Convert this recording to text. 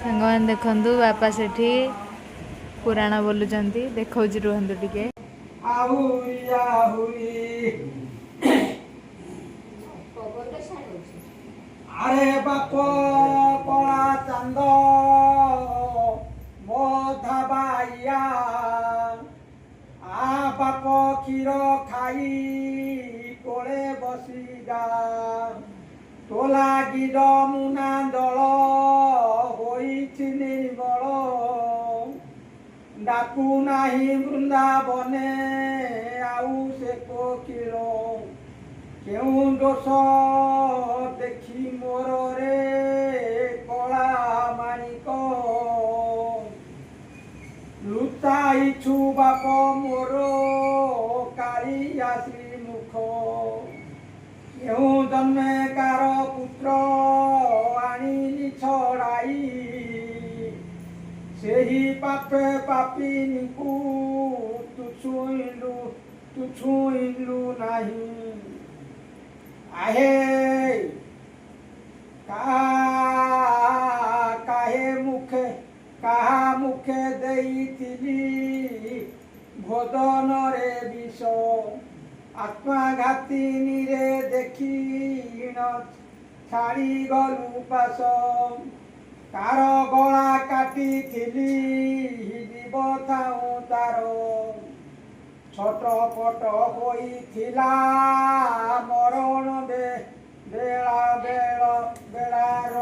सांगमान देखु बापा से पुराण बोलुंट देखा रुहतु टिके आहुरी आहुरी अरे बाप कला चांद मो धाबाइया आ बाप क्षीर खाई कोले बसीगा तोला गिद मुना दल होइछि निर्बल डाकू नाही वृंदावने आउ से कोकिल केउ दोष देखी मोर रे कला माणिक लुचाइछु बाप मोर कालिया श्रीमुख केउ जन्मे कार पुत्र आनिली छड़ाई सेही पापे पापिनी को तू छुइलु नहीं आहे काहे मुखे देइथिली भोदन रे विष आत्माघातिनी रे देखी छाड़ी गलु पास कार गला काटी जीव थाऊ तार छटपट होइथिला मरण बेला बेलार